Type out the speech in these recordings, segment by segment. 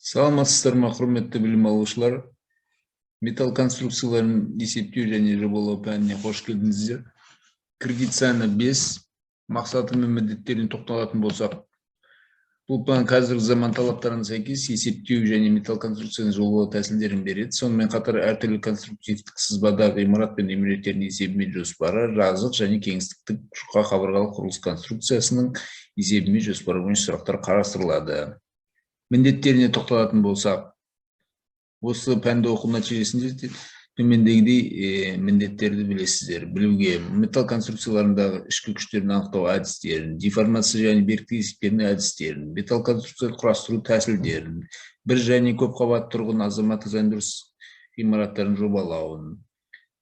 Саламатсыздарбы, құрметті білім алушылар. Металл конструкцияларын есептеу және жобалау пәніне қош келдіңіздер. Кредит саны 5, мақсаты мен міндеттеріне тоқталатын болсақ, бұл пән қазіргі заман талаптарына сәйкес есептеу және металл конструкцияны жобалау тәсілдерін береді. Сонымен қатар әртүрлі конструктивтік сызбадағы ғимарат пен үймереттердің есебі мен жоспары, жазық және кеңістіктік жұқа қабырғалы құрылыс конструкциясының есебі мен жоспары бойынша сұрақтар қарастырылады. Міндеттеріне тоқталатын болсақ, осы пәнді оқу нәтижесінде төмендегідей міндеттерді білесіздер. Білуге металл конструкцияларындағы ішкі күштерін анықтау әдістерін, деформация және беріктік есептерінің әдістерін, металл конструкция құрастыру тәсілдерін, бір және көп қабатты тұрғын азаматтық өндіріс ғимараттарын жобалауын,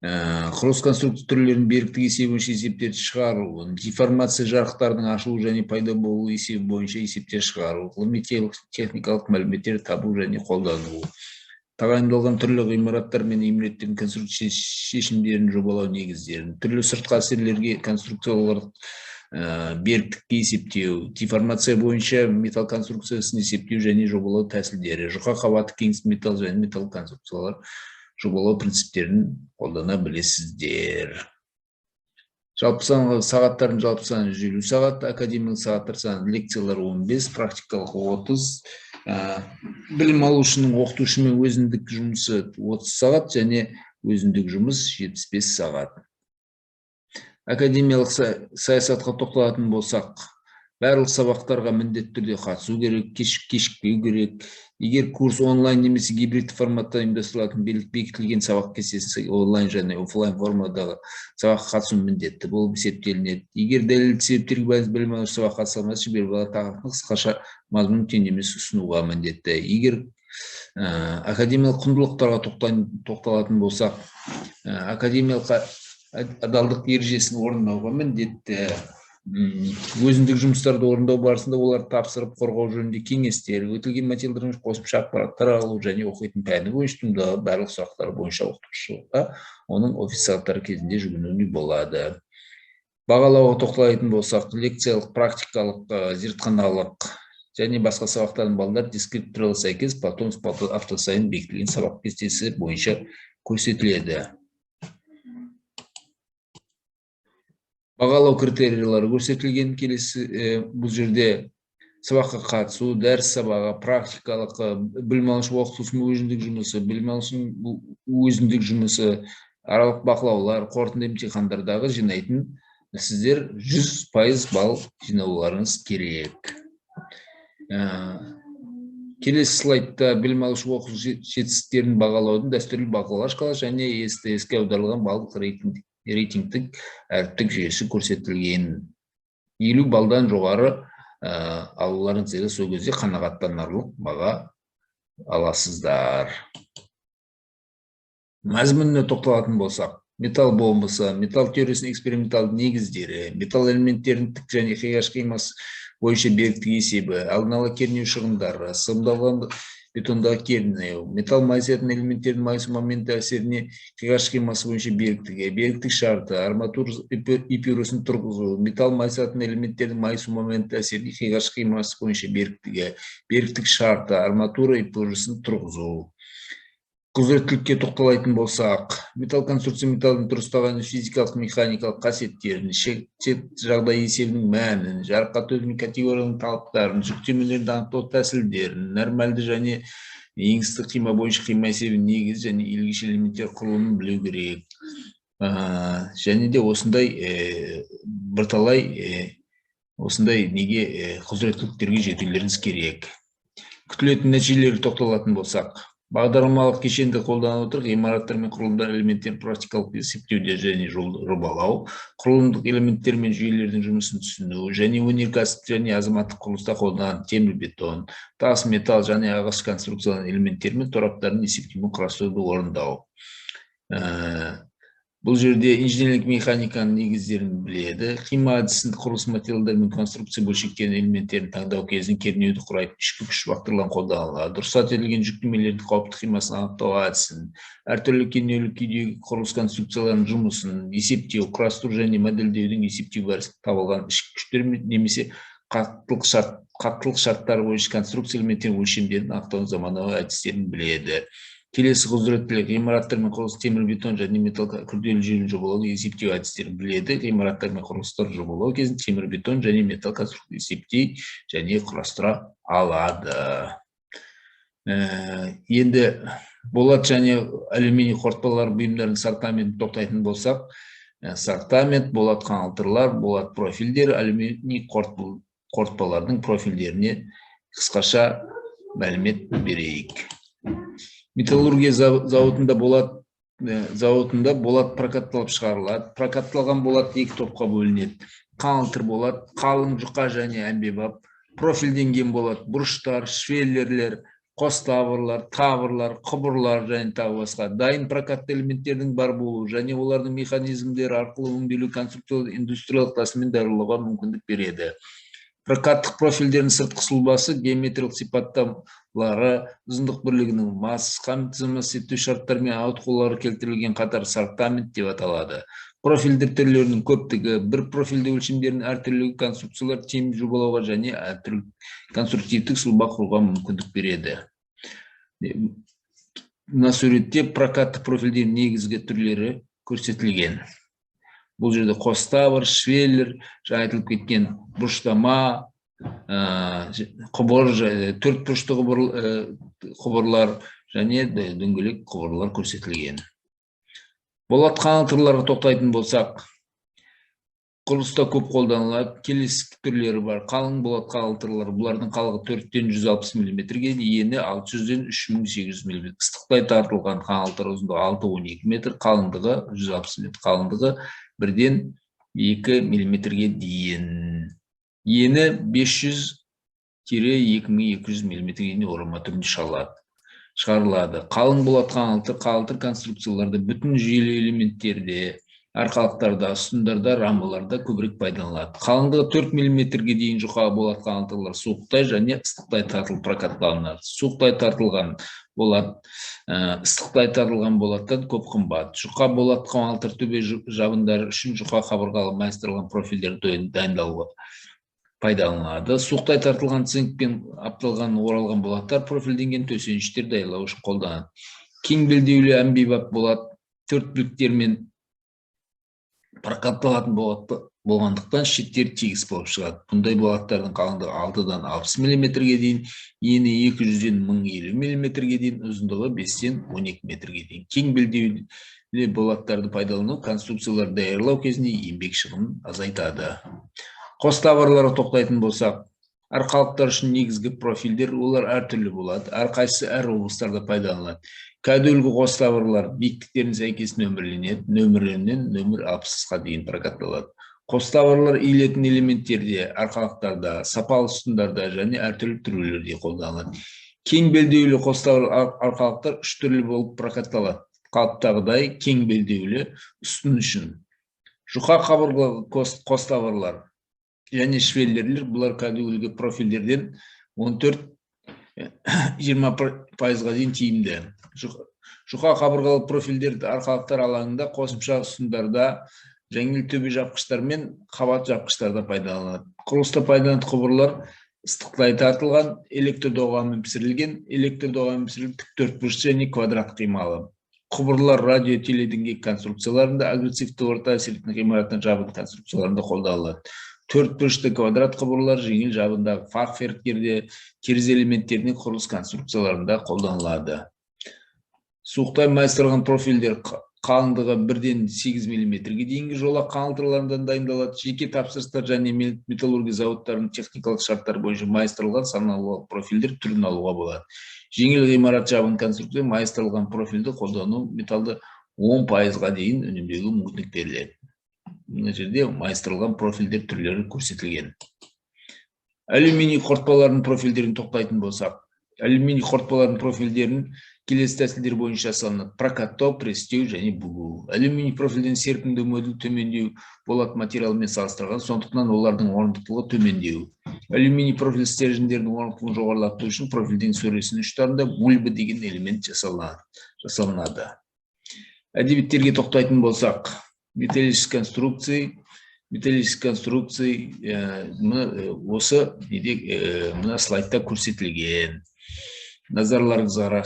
құрылыс конструкция түрлерінің беріктік есебі бойынша есептерді шығаруын, деформация жарықтардың ашылу және пайда болу есебі бойынша есептер шығару, ғылыми техникалық мәліметтер табу және қолдану, тағайындалған түрлі ғимараттар мен үймереттердің конструкция шешімдерін жобалау негіздерін, түрлі сыртқы әсерлерге конструкциялар беріктікке есептеу, деформация бойынша металл конструкциясын есептеу және жобалау тәсілдері, жұқа қабатты кеңістік металл және металл конструкциялар жобалау принциптерін қолдана білесіздер. Жалпы саны сағаттардың жалпы саны 150 сағат, академиялық сағаттар саны лекциялар 15, практикалық 30, білім алушының оқытушымен өзіндік жұмысы 30 сағат және өзіндік жұмыс 75 сағат. Академиялық саясатқа тоқталатын болсақ, барлық сабақтарға міндетті түрде қатысу керек, кешікпеу керек. Егер курс онлайн немесе гибрид форматта ұйымдастырылатын бекітілген сабақ кестесі онлайн және офлайн формадағы сабаққа қатысу міндетті болып есептелінеді. Егер дәлелді себептерге байланысты білім алушы сабаққа қатыса алмаса, жіберіп тақырыптың қысқаша мазмұн теңдемесі ұсынуға міндетті. Егер академиялық құндылықтарға тоқталатын болсақ, академиялық адалдық ережесін орындауға міндетті. Өзіндік жұмыстарды орындау барысында олар тапсырып қорғау жөнінде кеңестер, өтілген материалдардың қосымша ақпараттар алу және оқитын пәні бойынша туындаған барлық сұрақтар бойынша оқытушыға оның офис сағаттары кезінде жүгінуіне болады. Бағалауға тоқталатын болсақ, лекциялық, практикалық, зертханалық және басқа сабақтардың балдар дескриптивтарға сәйкес апта сайын бекітілген сабақ кестесі бойынша көрсетіледі. Бағалау критериялары көрсетілген. Келесі бұл жерде сабаққа қатысу, дәріс сабағы, практикалық, білім алушы оқытушының өзіндік жұмысы, білім алушының өзіндік жұмысы, аралық бақылаулар, қорытынды емтихандардағы жинайтын сіздер 100% балл жинауларыңыз керек. Келесі слайдта білім алушы оқытушы жетістіктерін бағалаудың дәстүрлі бақылау шкаласы және СТС-ке аударылған баллдық рейтингтік әріптік жүйесі көрсетілген. 50 балдан жоғары алуларыңызға сол кезде қанағаттанарлық баға аласыздар. Мазмұнына тоқталатын болсақ, металл бомбасы, металл теориясының эксперименталды негіздері, металл элементтерінің тік және қиғаш қимасы бойынша беріктік есебі, алдын ала кернеу шығындары, сымдалған бетондағы кернеу, металл майысатын элементтердің майысу моменті әсеріне қиғаш қимасы бойынша беріктігі, беріктік шарты, арматура эпюрасын тұрғызу, металл майысатын элементтердің майысу моменті әсеріне қиғаш қимасы бойынша беріктігі, беріктік шарты, арматура эпюрасын тұрғызу. Құзыреттілікке тоқталатын болсақ, металл конструкция металлдың тұрыстаған физикалық механикалық қасиеттерін, шек жағдай есебінің мәнін, жарыққа төзімді категорияның талаптарын, жүктемелерді анықтау тәсілдерін, нормальды және еңістік қима бойынша қима есебінің негіз және илгіш элементтер құрылымын білу керек. Және де осындай бірталай осындай неге құзыреттіліктерге жетулеріңіз керек. Күтілетін нәтижелерге тоқталатын болсақ, бағдарламалық кешенді қолданып отырып, ғимараттар мен құрылымдар элементтерін практикалық есептеуде және жобалау, құрылымдық элементтер мен жүйелердің жұмысын түсіну, және өнеркәсіп және азаматтық құрылыста қолданылған темір-бетон, тас, металл және ағаш конструкцияларының элементтері мен тораптарын есептеу мен құрастыруды орындау. Бұл жерде инженерлік механиканың негіздерін біледі. Қима әдісін құрылыс материалдар мен конструкция бөлшектерінің элементтерін таңдау кезінде кернеуді құрайтын ішкі күш факторларын қолданылады. Рұқсат етілген жүктемелердің қауіпті қимасын анықтау әдісін, әртүрлі кернеулі күйдегі құрылыс конструкцияларының жұмысын есептеу, құрастыру және модельдеудің есептеу барысында табылған ішкі күштер немесе каттылык шарттары боюнча конструкция элементтеринин өлчөмдөрүн актоонун заманауи адистерин билет. Келесі құзыреттілік ғимараттар мен құрылыс темір бетон және металл күрделі жүйелі жобалауды есептеу әдістерін біледі. Ғимараттар мен құрылыстар жобалау кезінде темір бетон және металл конструкция есептей және құрастыра алады. Енді болат және алюминий қорытпалар бұйымдарын сортаментін тоқтайтын болсақ, сортамент, болат қаңылтырлар, болат профильдер, алюминий қорытпалардың профильдеріне қысқаша мәлімет берейік. Металлургия зауытында болат прокатталып шығарылады. Прокатталған болат екі топқа бөлінеді. Қаңылтыр болат, қалың жұқа және әмбебап, профильденген болат, бұрыштар, швеллерлер, қос таврлар, таврлар, құбырлар және тағы басқа. Дайын прокатты элементтердің бар болуы және олардың механизмдері арқылы өңделу конструкциялық индустриялық тәсілмен даярлауға мүмкіндік береді. Прокаттық профильдердің сыртқы сұлбасы, геометриялық сипаттамалары, ұзындық бірлігінің массасы, қамтамасыз ету шарттары мен ауытқулары келтірілген қатар сортамент деп аталады. Профильдер түрлерінің көптігі, бір профильді өлшемдерінің әртүрлі конструкциялар тиімді жобалауға және әртүрлі конструктивтік сұлба құруға мүмкіндік береді. Мына суретте прокаттық профильдердің негізгі түрлері көрсетілген. Бұл жерде қос тавр, швеллер, жаңа айтылып кеткен бұрыштама, құбыр, төрт бұрышты құбырлар және дөңгелек құбырлар көрсетілген. Болат қаңылтырларға тоқтайтын болсақ, құрылыста көп қолданылады. Келесі түрлері бар. Қалың болат қаңылтырлар, бұлардың қалығы 4-тен 160 мм-ге, ені 600-ден 3800 мм. Ыстықтай тартылған қаңылтыр ұзындығы 6-12 метр, қалыңдығы 160 метр, қалыңдығы 1-ден 2 мм-ге дейін. Ені 500-2200 мм-ге дейін орама түрінде шығарылады. Қалың болат қаңылтыр конструкцияларда бүтін жүйелі элементтерде, арқалықтарда, ұстындарда, рамаларда көбірек пайдаланылады. Қалыңдығы 4 мм-ге дейін жұқа болат қаңылтырлар суықтай және ыстықтай тартылып прокатталынады. Суықтай тартылған болат, ыстықтай тартылған болаттан көп қымбат. Жұқа болат қаңылтыр төбе жабындары үшін жұқа қабырғалы майыстырылған профильдер дайындалуға пайдаланылады. Суықтай тартылған цинкпен апталған оралған болаттар профильденген төсеніштер даярлау үшін қолданады. Кең белдеулі әмбебап болат төрт біліктермен прокатталатын болғандықтан шеттері тегіс болып шығады. Бұндай болаттардың қалыңдығы 6-дан 60 мм-ге дейін, ені 200-ден 1050 мм-ге дейін, ұзындығы 5-тен 12 метрге дейін. Кең белдеулі болаттарды пайдалану конструкциялар даярлау кезінде еңбек шығынын азайтады. Қос таврларға тоқтайтын болсақ, арқалықтар үшін негізгі профильдер, олар әртүрлі болады, әрқайсысы әр облыстарда пайдаланылады. Кәдөлгі қос таврлар биіктіктерін сәйкес нөмірленеді, нөмірінен нөмір 60-ға дейін прокатталады. Қос таврлар иілетін элементтерде, арқалықтарда, сапалы ұстындарда және әртүрлі түрлерде қолданылады. Кең белдеулі қос тавр арқалықтар үш түрлі болып прокатталады. Қалыптағыдай кең белдеулі ұстын үшін. Жұқа қабырғалы қос таврлар және швеллерлер, бұлар кәдөлгі профильдерден 14-20%-ға дейін тиімді. Жұқа қабырғалы профильдер арқалықтар алаңында қосымша ұстындарда, жеңіл төбе жапқыштар мен қабат жапқыштарда пайдаланылады. Құрылыста пайдаланылатын құбырлар ыстықтай тартылған, электр доғамен пісірілген, электр доғамен пісірілген тік төртбұрышты және квадрат қималы. Құбырлар радио теледіңгек конструкцияларында, агрессивті орта әсеретін ғимараттың жабын конструкцияларында қолданылады. Төрт бұрышты квадрат құбырлар жеңіл жабындағы фахверктерде, терезе элементтерінің құрылыс конструкцияларында қолданылады. Суықтай майыстырылған профильдер қалыңдығы 1-ден 8 мм-ге дейінгі жолақ қаңылтырлардан дайындалады. Жеке тапсырыстар және металлургия зауыттарының техникалық шарттары бойынша майыстырылған санаулы профильдер түрін алуға болады. Жеңіл ғимарат жабын конструкция майыстырылған профильді қолдану металды 10%-ға дейін үнемдеуге мүмкіндік беріледі. Мына жерде майыстырылған профильдер түрлері көрсетілген. Алюминий қорытпаларының профильдерін тоқтайтын болсақ, алюминий қорытпаларының профильдерін келесі тәсілдер бойынша жасалынады: прокаттау, престеу және бүгу. Алюминий профильден серпімді модуль төмендеу болат материалымен салыстырған, сондықтан олардың орнықтылығы төмендеу. Алюминий профиль стержендердің орнықтылығын жоғарылату үшін профильдің сөресінің ұштарында бульба деген элемент жасалынады. Әдебиеттерге тоқтайтын болсақ, металлические конструкции, металлический конструкция осы мына слайдта көрсетілген. Назарларыңызға рахмет.